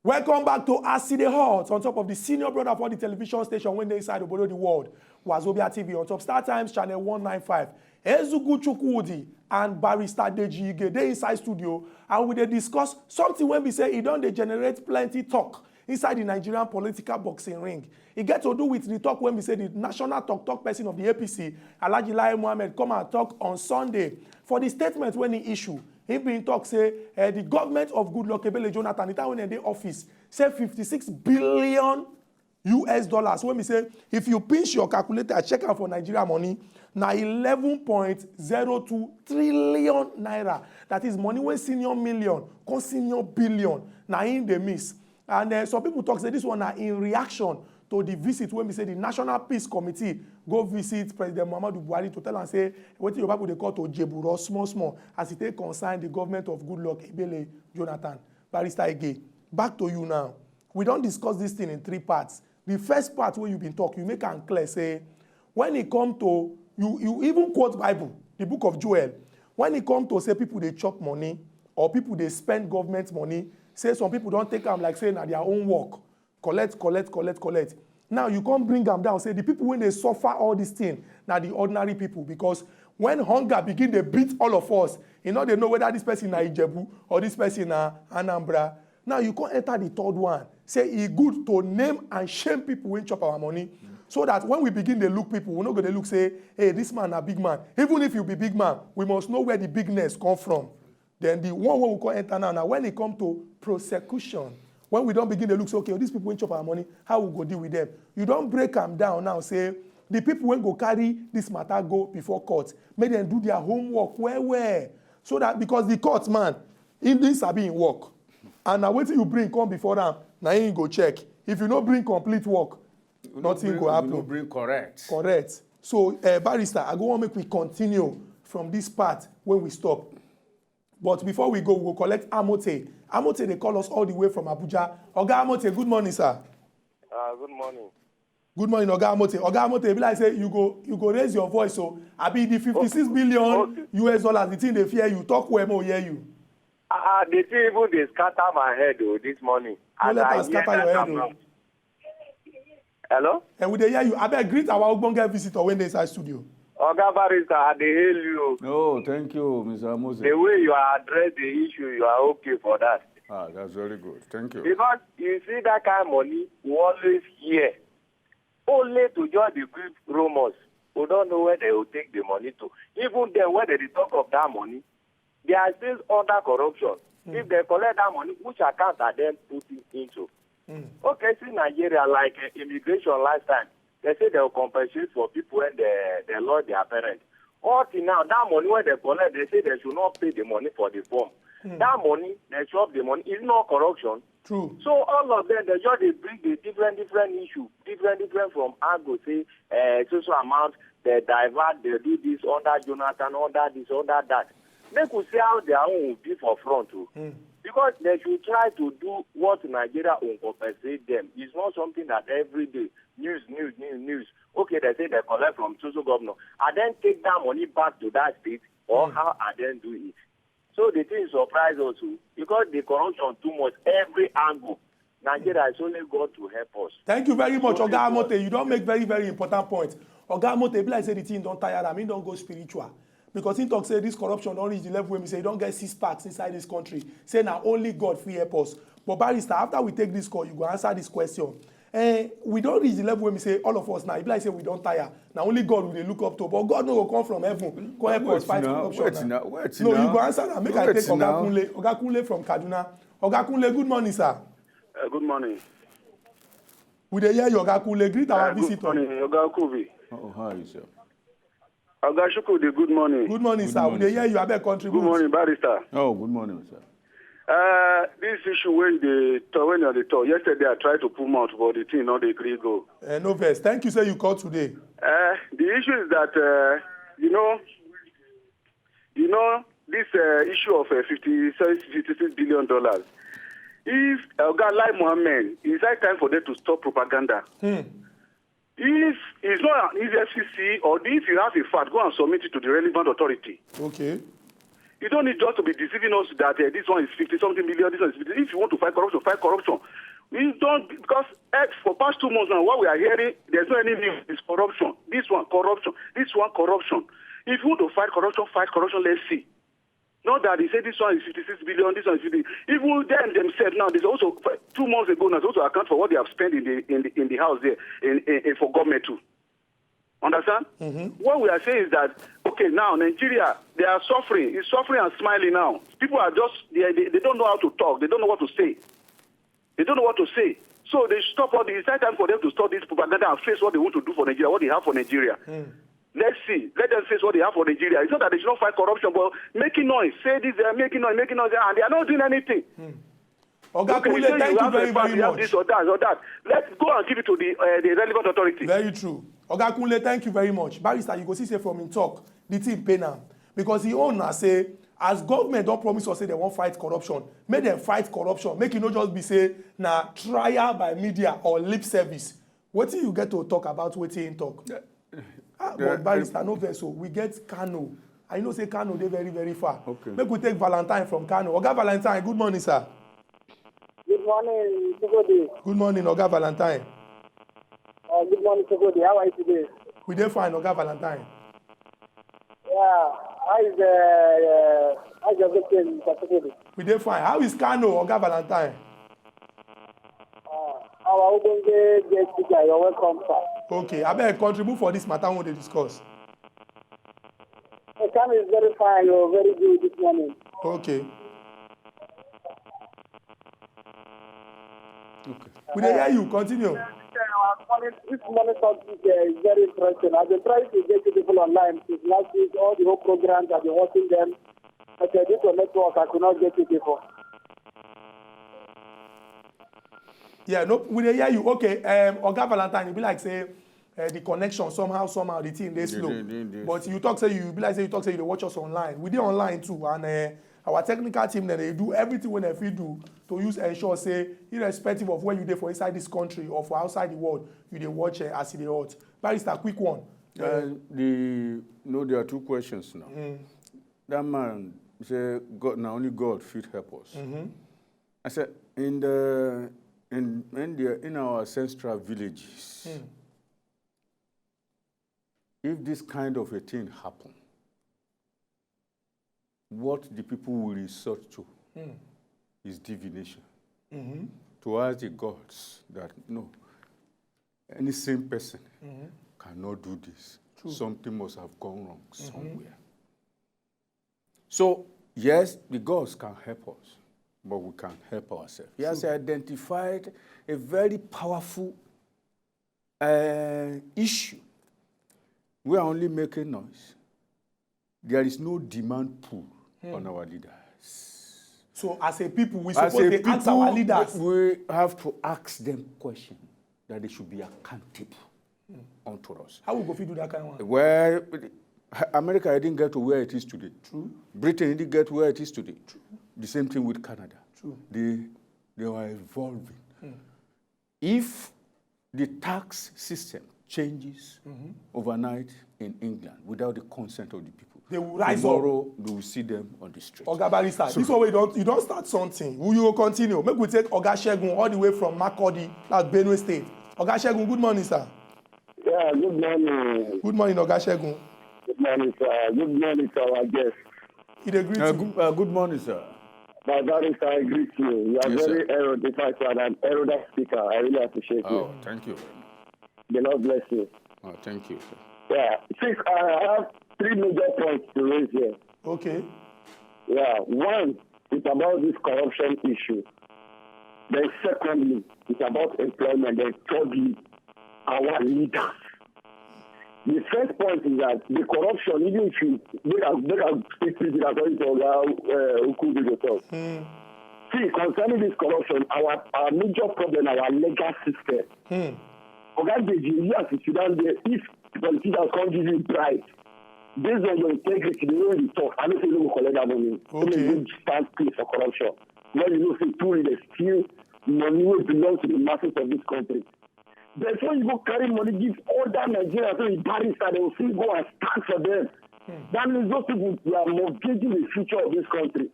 Welcome back to Aside Hot on top of the senior brother for the television station when they inside Obodo the world. Wazobia TV on top Star Times channel 195. Ezugu Chukwudi and Barrister Deji Ige, they inside studio and we dey discuss something when we say it don't generate plenty talk inside the Nigerian political boxing ring. It get to do with the talk when we say the national talk person of the APC, Alhaji Lai Mohammed, come and talk on Sunday. For the statement when he issue, he been talk say the government of Goodluck Ebele Jonathan, the time when they office, say 56 billion US dollars. When we say, if you pinch your calculator, check out for Nigeria money, now 11.02 trillion naira. That is money when senior million, con senior billion, now in the miss. And some people talk say this one are in reaction to the visit when we say the National Peace Committee go visit President Muhammadu Buhari to tell and say what your people they call to Jeburo small as it take concern the government of Goodluck Ebele Jonathan. Barrister Ige, back to you now. We don't discuss this thing in three parts. The first part where you've been talking, you make it clear, say, when it come to, you even quote Bible, the book of Joel, when it come to say people they chop money or people they spend government money, say some people don't take them like saying na their own work. Collect. Now you can't bring them down. Say the people when they suffer all this thing, now the ordinary people, because when hunger begin to beat all of us, you know they know whether this person na Ijebu or this person na Anambra. Now you can't enter the third one. Say it's good to name and shame people when chop our money, so that when we begin to look people, we're not going to look say, hey, this man a big man. Even if you be big man, we must know where the bigness come from. Then the one we can enter now. Now when it comes to prosecution. When we don't begin to look, say, okay, these people won't chop our money, how we go deal with them? You don't break them down now, say, the people when go carry this matter go before court, make them do their homework where. So that, because the court, man, in this are being work. And now wait till you bring come before them, now you go check. If you don't bring complete work, nothing will happen. You don't bring correct. Correct. So, Barrister, I go on make we continue from this part when we stop. But before we go, we'll collect Amote. Amote, they call us all the way from Abuja. Oga Amote, good morning, sir. Good morning. Good morning, Oga Amote. Oga Amote, if like say you go raise your voice, so I be the 56 billion US dollars, the thing they fear you, talk where more hear you. The thing even they scatter my head this morning. Don't let us scatter your head. Hello? And we they hear you. I beg greet our Ogbonge visitor when they inside studio. Oga Barrister, I dey hail you. Oh, thank you, Mr. Moses. The way you address the issue, you are okay for that. That's very good. Thank you. Because you see that kind of money, we always hear. Only to just the quick rumors. We don't know where they will take the money to. Even then, when they talk of that money, they are still under corruption. If they collect that money, which account are they putting into? Okay, see Nigeria, like immigration last time, they say they will compensate for people when they lost their parents. All till now, that money when they collect, they say they should not pay the money for the form. That money, they chop the money. It's not corruption. True. So all of them, they just bring the different issue, different from angle, say, social amount, they divert, they do this, under Jonathan, under this, under that. They could see how their own will be for front too. Because they should try to do what Nigeria will compensate them. It's not something that every day, news. Okay, they say they collect from social governor. And then take that money back to that state, or how are they do it? So the thing surprised us too, because the corruption too much, every angle. Nigeria is only God to help us. Thank you very much, Oga Amote. You don't make very, very important points. Oga Amote, be like say the thing don't tire them, he don't go spiritual. Because he talk say this corruption don't reach the level where we say you don't get 6 packs inside this country. Say now only God free help us. But Barrister, after we take this call, you go answer this question. We don't reach the level where we say all of us now. If like say we don't tire, now only God will they look up to. But God no will come from heaven. Go help us fight corruption. No, you go answer now. Make I take Oga Kunle from Kaduna. Oga Kunle, good morning, sir. Good morning. We dey hear you, Oga Kunle. Greet our visitor. Good morning, Oga Kuvi. Oh, how are you, sir? Oga Shukwudi, good morning. Good morning, sir. We dey hear you. I beg contribute. Good morning, Barrister. Oh, good morning, sir. This issue when they talk, yesterday I tried to pull out, but the thing not agree go. No verse. Thank you, sir. You called today. The issue is that this issue of $56 billion. If Oga Lai Mohammed, it's high time for them to stop propaganda. If it's not an EFCC or if you have a fact, go and submit it to the relevant authority. Okay. You don't need just to be deceiving us that this one is 50-something million, this one is 50. If you want to fight corruption, fight corruption. We don't, because for past 2 months now, what we are hearing, there's no any news. It's corruption. This one, corruption. This one, corruption. If you want to fight corruption, let's see. Not that they say this one is 56 billion, this one is 50. Even them themselves now, there's also 2 months ago now, they also account for what they have spent in the house there for government too. Understand? Mm-hmm. What we are saying is that, okay, now Nigeria, they are suffering. It's suffering and smiling now. People are just, they don't know how to talk. They don't know what to say. They don't know what to say. So they stop all this. It's time for them to stop this propaganda and face what they want to do for Nigeria, what they have for Nigeria. Mm. Let's see. Let them face what they have for Nigeria. It's not that they should not fight corruption, but making noise. Say this, they are making noise, and they are not doing anything. Mm. Oga Kunle, thank you very, very much. This or that. Let's go and give it to the relevant authority. Very true. Oga Kunle, thank you very much. Barrister, you go see say from him talk, the team pay now. Because he own now say, as government don't promise us say they won't fight corruption, make them fight corruption. Make it not just be say, na trial by media or lip service. What do you get to talk about what he talk? But Barrister, no vessel. We get Kano. I know say Kano, they very, very far. Okay. Make we take Valentine from Kano. Oga Valentine, good morning, sir. Good morning, Chukudi. Good morning, Oga Valentine. Good morning, Chukudi. How are you today? We dey fine, Oga Valentine. Yeah, how's your weekend, Chukudi? We dey fine. How is Kano, Oga Valentine? Our Ogunge guest speaker, you're welcome, sir. Okay, I better contribute for this matter we dey discuss. The Kano is very fine. You're very good this morning. Okay. We dey hear you. Continue. This morning subject is very interesting. I've been trying to get people online since last week. All the whole programs, I've been watching them. But due to network, I could not get to people. Yeah, no, we dey hear you. Okay, Oga Valentine, you be like say the connection somehow the thing dey slow. But you talk say you be like say you talk say you dey watch us online. We dey online too, and our technical team they do everything when they fit do to ensure say irrespective of where you dey for inside this country or for outside the world, you dey watch as e dey hot. Barrister, quick one. There are 2 questions now. That man say God, now only God fit help us. I said in our ancestral villages, if this kind of a thing happen, what the people will resort to is divination. To ask the gods that, no, any same person cannot do this. True. Something must have gone wrong somewhere. So, yes, the gods can help us, but we can't help ourselves. He has identified a very powerful issue. We are only making noise. There is no demand pull on our leaders. So as a people, we supposed to ask our leaders. We have to ask them questions that they should be accountable unto us. How we go fit do that kind of one? Well, America didn't get to where it is today. True. Britain didn't get where it is today. True. The same thing with Canada. True. They were evolving. If the tax system changes overnight in England without the consent of the people, they will rise tomorrow up. we will see them on the street. Oga Barrister, this one you don't start something. Will you continue? Make we take Oga Segun all the way from Makurdi, like Benue State. Oga Segun, good morning, sir. Yeah, good morning. Good morning, Oga Segun. Good morning, sir. Good morning to our guest. He agreed to good morning, sir. My Barrister, I greet you. You are Yes, very sir. erudite and an erudite speaker. I really appreciate you. Oh, thank you. The Lord bless you. Oh, thank you, sir. Yeah, since I have 3 major points to raise here. Okay. Yeah, one is about this corruption issue. Then secondly, it's about employment. Then thirdly, our leaders. The first point is that the corruption, even if you they are speaking according to Ukubi yourself. See, concerning this corruption, our major problem, our legal system. You as a Sudan, if politicians can't give you bribe, based on your integrity, the way you talk, I don't say you will collect that money. Okay. You stand place for corruption. When you know, say, truly, they steal money which belongs to the masses of this country. Therefore, you go carry money, give all that Nigerians, so you Barrister, they will still go and stand for them. That means those people, they are mortgaging the future of this country.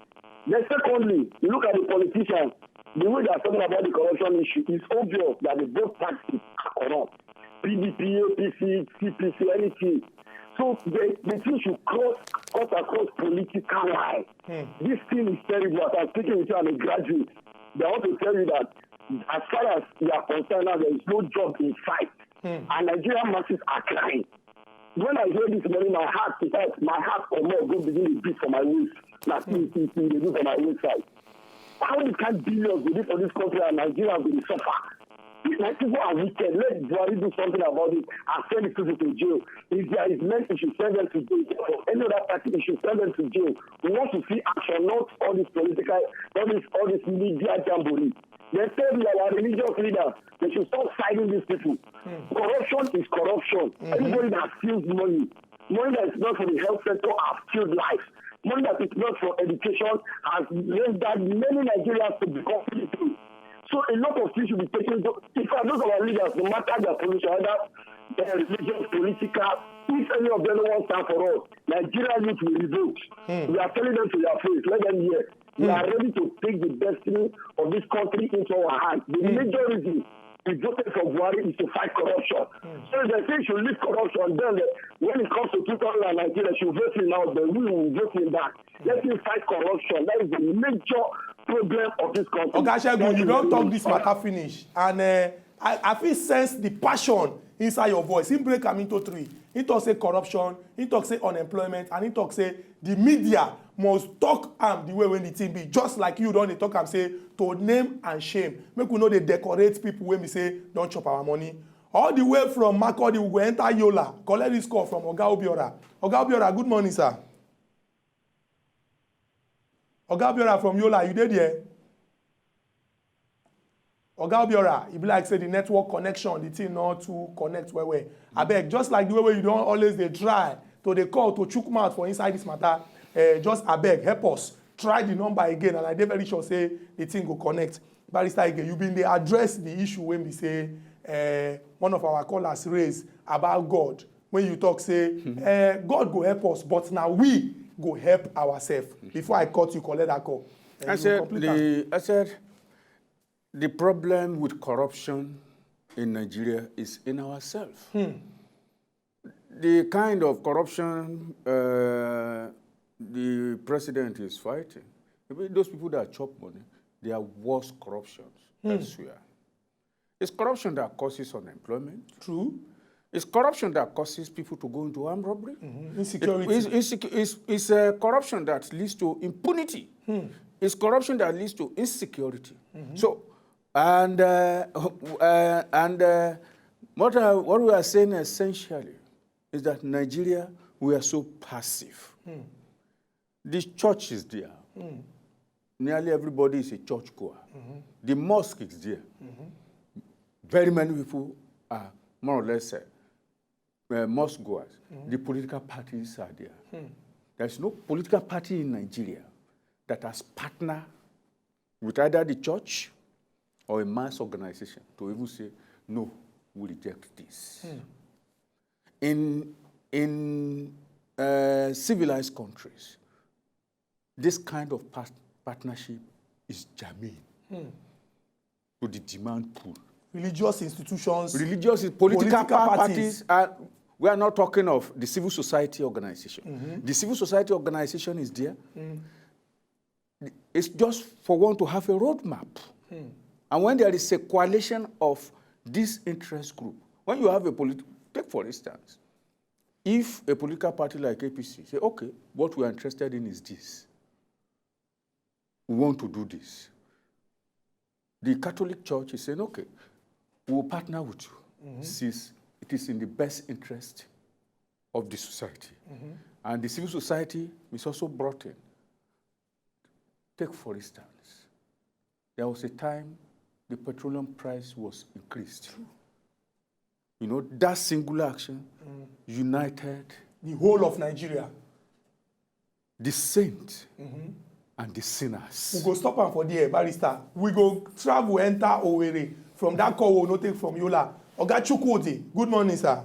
Then secondly, you look at the politicians, the way they are talking about the corruption issue, it's obvious that the both parties are corrupt. PDP, APC, CPC, anything. So the thing should cut across political lines. This thing is terrible. As I'm speaking with you, I'm a graduate. They want to tell you that as far as you are concerned now, there is no job in sight. And Nigerian masses are crying. When I hear this morning, my heart or more go begin to beat for my waist. Like they do for my waist. How the kind of billions we do for this country and Nigeria will suffer? These people are wicked. Let Buhari do something about it and send the people to jail. If there is men, he should send them to jail. For any other party, he should send them to jail. We want to see action, not all this political, all this media jamboree. They say we are our religious leaders. They should stop siding these people. Corruption is corruption. Everybody that steals money that is not for the health sector has killed lives. Money that is not for education has rendered many Nigerians to become people. So a lot of things should be taken into. In fact, those of our leaders, no matter their position, whether religious, political, if any of them don't stand for us, Nigeria youth will revolt. We are telling them to their face, let them hear. We are ready to take the destiny of this country into our hands. The major reason we voted for Buhari is to fight corruption. So they say you should leave corruption. Then when it comes to 2019, they should vote him out. Then we will vote him back. Let him fight corruption. That is the major problem of this country. Okay, Segun, you don't talk this matter finish. And I feel sense the passion inside your voice. He break am into three. He talk say corruption, he talk say unemployment, and he talk say the media must talk am the way when the thing be. Just like you don dey talk am say to name and shame. Make we no dey decorate people when we say don chop our money. All the way from Makurdi, we go enter Yola. Collect this call from Oga Obiora. Oga Obiora, good morning, sir. Oga Obiora from Yola, you dey there? Oga Obiora, e be like say the network connection, the thing not to connect well. Abeg, just like the way you don always dey try to dey call to chook mouth for inside this matter, just abeg help us try the number again, and I dey very sure say the thing go connect. Barrister Ige, you been dey address the issue when we say one of our callers raised about God. When you talk say God go help us, but now we go help ourselves. Before I cut you, collect that call. I said the problem with corruption in Nigeria is in ourselves. The kind of corruption the president is fighting, those people that chop money, they are worse corruptions elsewhere. It's corruption that causes unemployment. True. It's corruption that causes people to go into armed robbery. Insecurity. It's corruption that leads to impunity. It's corruption that leads to insecurity. So, what we are saying essentially is that Nigeria, we are so passive. The church is there. Nearly everybody is a church goer. The mosque is there. Very many people are more or less mosque goers. The political parties are there. There's no political party in Nigeria that has partnered with either the church or a mass organization to even say, no, we reject this. In civilized countries, this kind of partnership is germane to the demand pool. Religious institutions. Political parties. We are not talking of the civil society organization. The civil society organization is there. It's just for one to have a roadmap. And when there is a coalition of this interest group, when you have take for instance, if a political party like APC say, okay, what we are interested in is this. We want to do this. The Catholic Church is saying, okay, we will partner with you since it is in the best interest of the society. And the civil society is also brought in. Take for instance, there was a time the petroleum price was increased. You know, that singular action united the whole of Nigeria. The saints and the sinners. We go stop am for there, Barrister. We go travel, enter Owerri. From that call, we will not take from Yola. Oga Chukwudi, good morning, sir.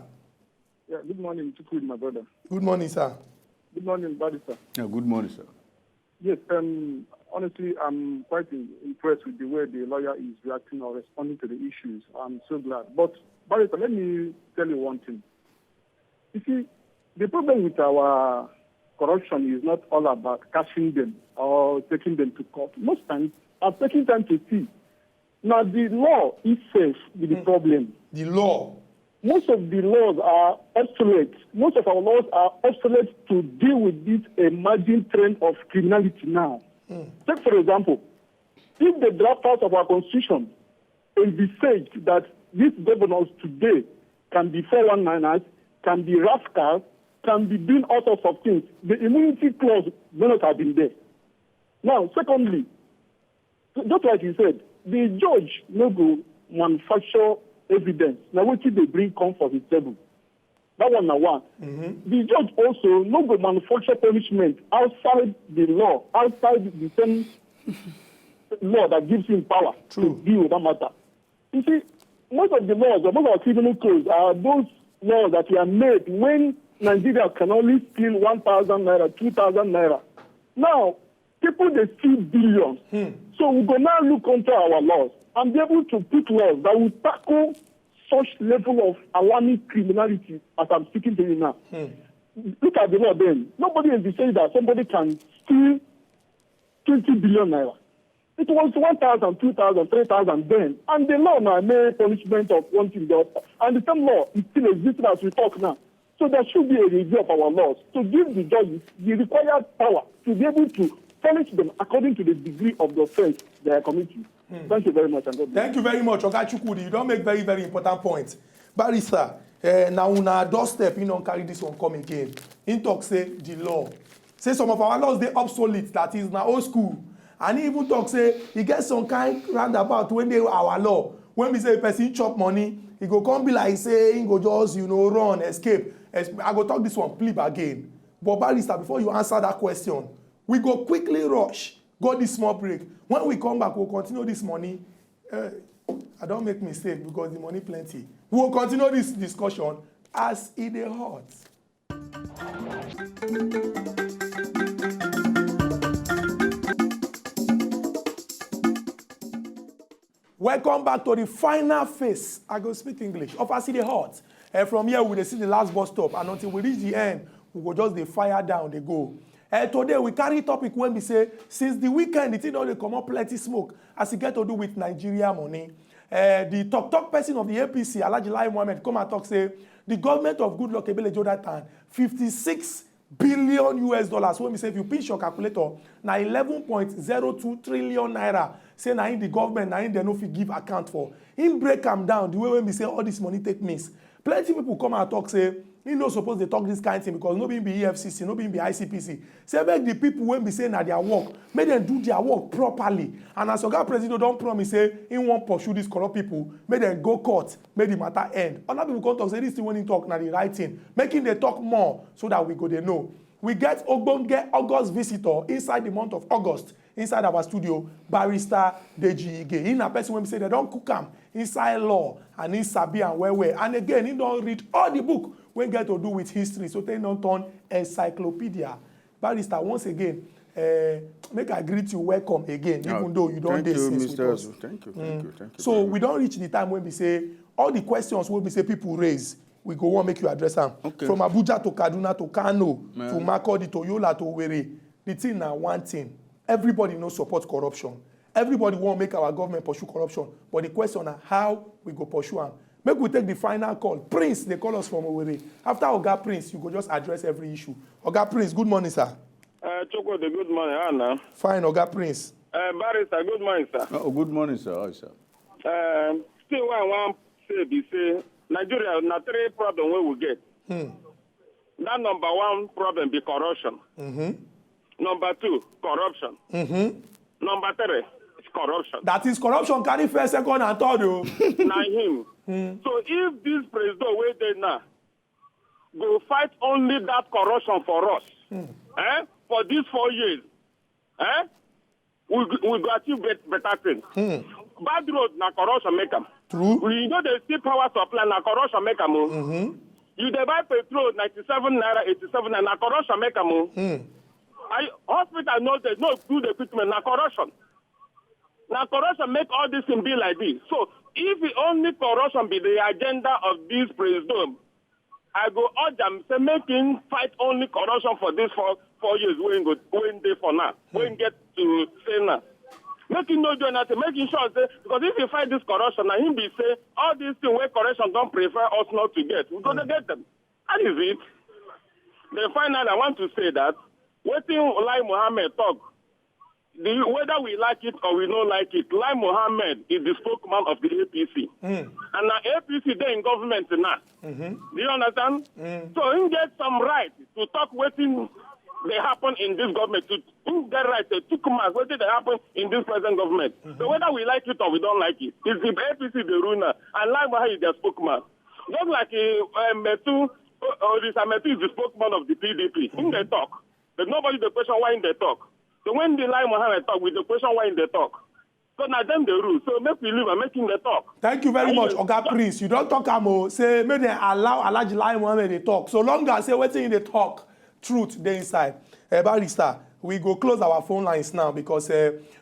Yeah, good morning, Chukwudi, my brother. Good morning, sir. Good morning, Barrister. Yeah, good morning, sir. Yes, honestly, I'm quite impressed with the way the lawyer is reacting or responding to the issues. I'm so glad. But, Barrister, let me tell you one thing. You see, the problem with our corruption is not all about catching them or taking them to court. Most times, I've taken time to see. Now, the law itself is the problem. The law. Most of the laws are obsolete. Most of our laws are obsolete to deal with this emerging trend of criminality now. Take, for example, if the drafters of our constitution envisaged that these governors today can be 419ers, can be rascals, can be doing all sorts of things, the immunity clause may not have been there. Now, secondly, just like you said, the judge no go manufacture evidence. Now, what they bring come for his table? That one now one. The judge also no go manufacture punishment outside the law, outside the same law that gives him power to deal with that matter. You see, most of the laws, or most of our criminal codes are those laws that were made when Nigeria can only steal 1,000 naira, 2,000 naira. Now, people, they steal billions. So we go now look into our laws and be able to put laws that will tackle such level of alarming criminality as I'm speaking to you now. Look at the law then. Nobody is saying that somebody can steal 20 billion naira. It was 1,000, 2,000, 3,000 then. And the law now made punishment of one thing the other. And the same law is still existing as we talk now. So there should be a review of our laws to give the judges the required power to be able to punish them according to the degree of the offense they are committing. Thank you very much. And God bless. Thank you very much, Oga Chukwudi. You don't make very, very important points. Barrister, now on our doorstep, you don't carry this one come again. In talk say the law. Say some of our laws, they obsolete, that is now old school. And he even talk say, he gets some kind roundabout when they our law. When we say a person chop money, he go come be like say, he go just, run, escape. I go talk this one, please again. But Barrister, before you answer that question, we go quickly rush, go this small break. When we come back, we'll continue this money. I don't make mistake because the money plenty. We'll continue this discussion as it is hot. Welcome back to the final phase. I go speak English. Of As It Is Hot. From here, we will see the last bus stop. And until we reach the end, we will just the fire down, they go. Today, we carry topic when we say, since the weekend, it don't come up plenty smoke as it get to do with Nigeria money. The talk person of the APC, Alhaji Lai Mohammed, come and talk, say, the government of Goodluck Ebele Jonathan, 56 billion US dollars. When we say, if you pinch your calculator, now 11.02 trillion naira, say now in the government, now in they no fit give account for. In break them down, the way when we say all this money take miss. Plenty people come and talk, say, you no suppose they talk this kind of thing because nobody be EFCC, nobody be ICPC. Say make the people when be saying that their work, make them do their work properly. And as Oga President don't promise say he won't pursue these corrupt people, make them go court, make the matter end. Other people come talk say this thing when he talk now the right thing, making they talk more so that we go they know. We get Ogbonge August visitor inside the month of August, inside our studio, Barrister Deji Ige. In a person when we say they don't cook him inside law and in Sabi and where. And again, he don't read all the book when get to do with history, so they don't turn encyclopedia. Barrister, once again, make I greet you welcome again, even though you don't dare with us. Thank you. So we don't reach the time when we say all the questions when we say people raise, we go on make you address them. Okay. From Abuja to Kaduna to Kano to Makurdi to Yola to Owerri. The thing now one thing. Everybody knows support corruption. Everybody want to make our government pursue corruption. But the question is how we go pursue them. Make we take the final call. Prince, they call us from Owerri. After Oga Prince, you go just address every issue. Oga Prince, good morning, sir. Choko, good morning, Anna. Fine, Oga Prince. Barrister, good morning, sir. Oh, good morning, sir. How is sir? Still, what I want to say, Nigeria, na three problems we will get. That number one problem be corruption. Number two, corruption. Number three, is corruption. That is corruption carry first, second, and third. Now him. So if this president wait there now, go fight only that corruption for us, for these 4 years, we go achieve better things. Bad road, na corruption make them. True. We know they still power supply, na corruption make them. You dey buy petrol 97 naira, 87 naira. Na corruption make am o. Hospital no do the equipment. Na corruption. Na corruption make all this thing be like this. So if the only corruption be the agenda of this president, I go urge them say make him fight only corruption for this 4 years when they for now, when get to say now. Make him no do nothing, make him sure say, because if you fight this corruption, now him be say all these things where corruption don't prefer us not to get. We're gonna get them. That is it. Then finally I want to say that waiting Lai Mohammed talk, whether we like it or we don't like it, Lai Mohammed is the spokesman of the APC. And now APC, they in government now. Do you understand? So he get some right to talk waiting they happen in this government. To get right to come what did they happen in this present government. So whether we like it or we don't like it, it's the APC the ruler. And Lai Mohammed is their spokesman. Just like Metu is the spokesman of the PDP. In they talk. There's nobody the question why in they talk. So when the Lai Mohammed talk, with the question why in they talk. So now them the rule. So make we live and making the talk. Thank you very much, Oga Prince. You don't talk amo. Say make they allow Alhaji Lai Mohammed they talk. So long as say waiting in the talk, truth they inside. Barrister, we go close our phone lines now because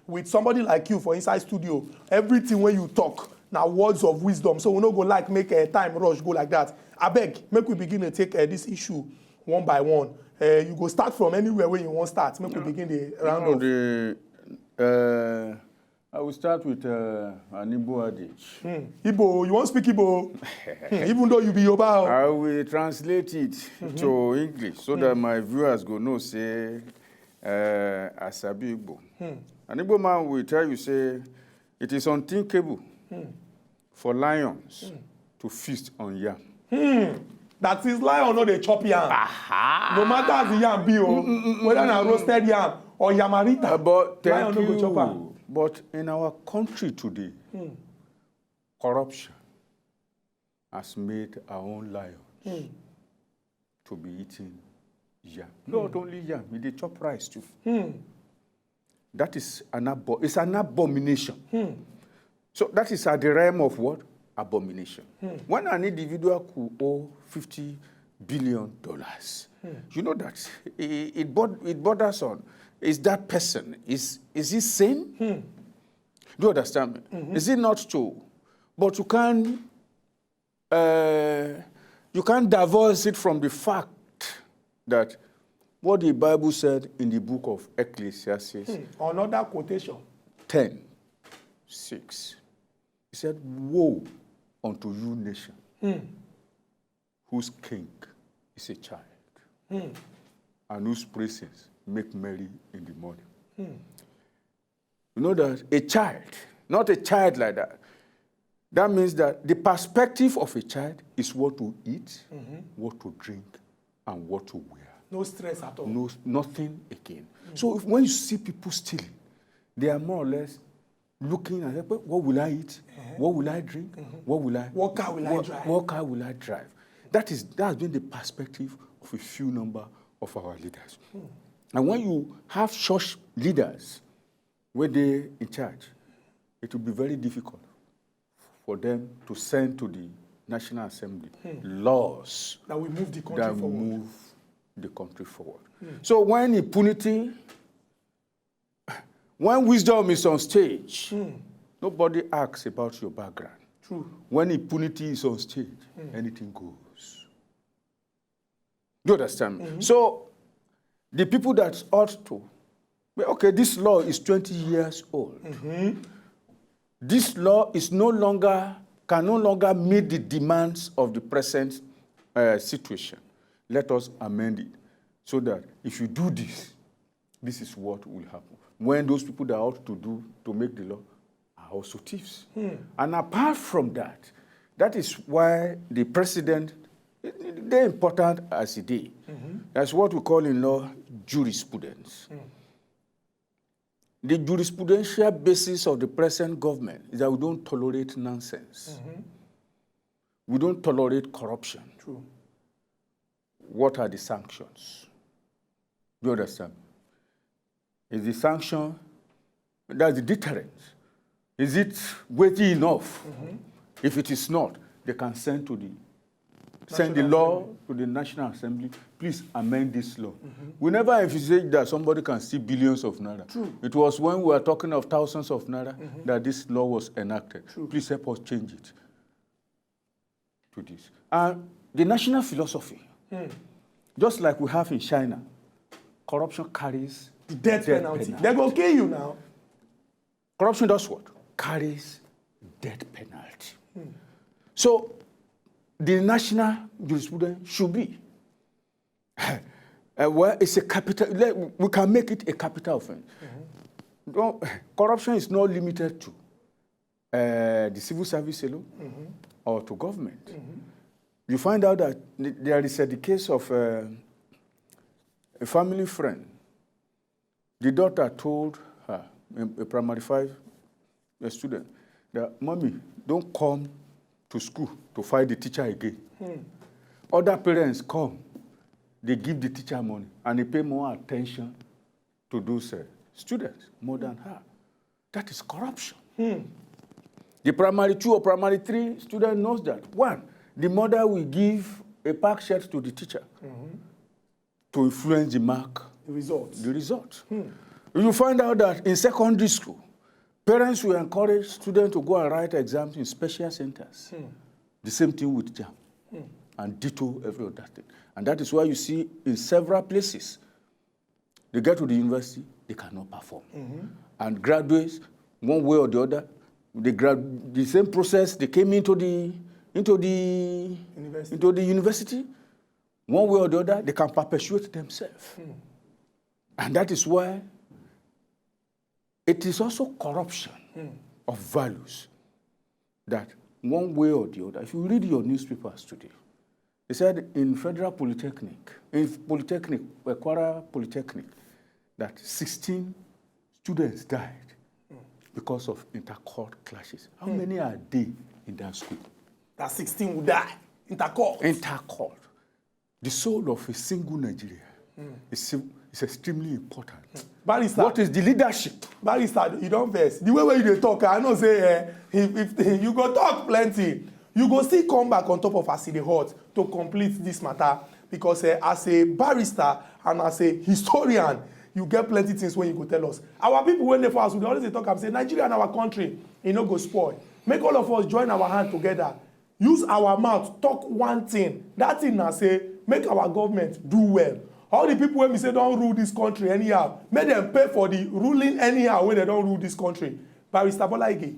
with somebody like you for inside studio, everything when you talk now words of wisdom. So we no go like make a time rush go like that. I beg, make we begin to take this issue one by one. You go start from anywhere where you want start. Make we begin the round off. I will start with an Igbo adage. Igbo, you want to speak Igbo? Even though you be Yoruba. I will translate it to English so that my viewers go know, say, Asabi Igbo. An Igbo man will tell you, say, it is unthinkable for lions to feast on yam. That is lion or they chop yam. No matter as the yam be, whether na roasted yam or yamarita, but lion thank no go chop am. you. But in our country today, corruption has made our own lions to be eating yam. Not only yam, they chop rice too. That is it's an abomination. So that is at the realm of what? Abomination. When an individual could owe $50 billion, you know that it borders on, is that person, is he sane? Do you understand me? Is it not true? But you can't divorce it from the fact that what the Bible said in the book of Ecclesiastes. Another quotation. 10:6. He said, woe unto you, nation, whose king is a child, and whose praises make merry in the morning. You know that a child, not a child like that, that means that the perspective of a child is what to eat, what to drink, and what to wear. No stress at all. No, nothing again. So when you see people stealing, they are more or less looking at what will I eat? What will I drink? What car will I drive? What car will I drive? That has been the perspective of a few number of our leaders. And when you have such leaders, when they're in charge, it will be very difficult for them to send to the National Assembly laws that will move the country forward. Move the country forward. So when impunity, when wisdom is on stage, nobody asks about your background. True. When impunity is on stage, anything goes. Do you understand me? So the people that ought to, okay, this law is 20 years old. This law is can no longer meet the demands of the present situation. Let us amend it so that if you do this, this is what will happen. When those people that ought to make the law are also thieves. And apart from that, that is why the president, they're important as a day. That's what we call in law jurisprudence. The jurisprudential basis of the present government is that we don't tolerate nonsense. We don't tolerate corruption. True. What are the sanctions? Do you understand? Is the sanction, that's the deterrent. Is it weighty enough? If it is not, they can send to the send the law to the National Assembly. Please amend this law. We never envisaged that somebody can steal billions of naira. True. It was when we were talking of thousands of naira that this law was enacted. True. Please help us change it to this. And the national philosophy, just like we have in China, corruption carries The death penalty. They go kill you now. Corruption does what? Carries death penalty. So the national jurisprudence should be well, it's a capital. We can make it a capital offense. No, corruption is not limited to the civil service alone or to government. You find out that there is the case of a family friend. The daughter told her, a primary 5 student, that, "Mommy, don't come to school to fight the teacher again." Other parents come, they give the teacher money, and they pay more attention to those students more than her. That is corruption. The primary 2 or primary 3 student knows that. One, the mother will give a pack shirt to the teacher to influence the mark. The results. You find out that in secondary school, parents will encourage students to go and write exams in special centers. The same thing with JAM. And ditto every other thing. And that is why you see in several places, they get to the university, they cannot perform. And graduates, one way or the other, the same process, they came into the university, one way or the other, they can perpetuate themselves. And that is why it is also corruption of values that one way or the other, if you read your newspapers today, they said in Federal Polytechnic, Kwara Polytechnic, that 16 students died because of intercourt clashes. How many are they in that school? That 16 will die. Intercourt. Intercourt. The soul of a single Nigeria is extremely important. Barrister, what is the leadership? Barrister, you don't vex. The way you talk, I know say if you go talk plenty, you go still come back on top of Aside Hot to complete this matter because as a barrister and as a historian, you get plenty things when you go tell us. Our people when they for us, we always talk and say Nigeria and our country, no go spoil. Make all of us join our hand together. Use our mouth, talk one thing. That thing now say, make our government do well. All the people when we say don't rule this country anyhow, make them pay for the ruling anyhow when they don't rule this country. Barrister Bola Ige.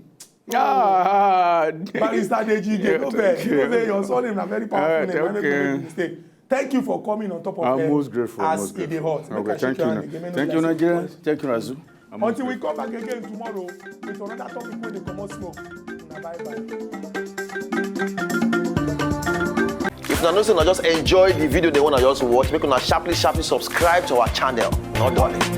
Barrister Deji Ige. No vex. Your surname is very powerful name. Make no mistake. Thank you for coming on top of I'm most grateful. As it is hot. Okay, thank you. Thank you, Nigeria. Thank you, Razu. Until we come back again tomorrow with another topic when they come out smoke. Bye-bye. If you know, just enjoy the video they want to just watch, make una sharply subscribe to our channel. Not darling.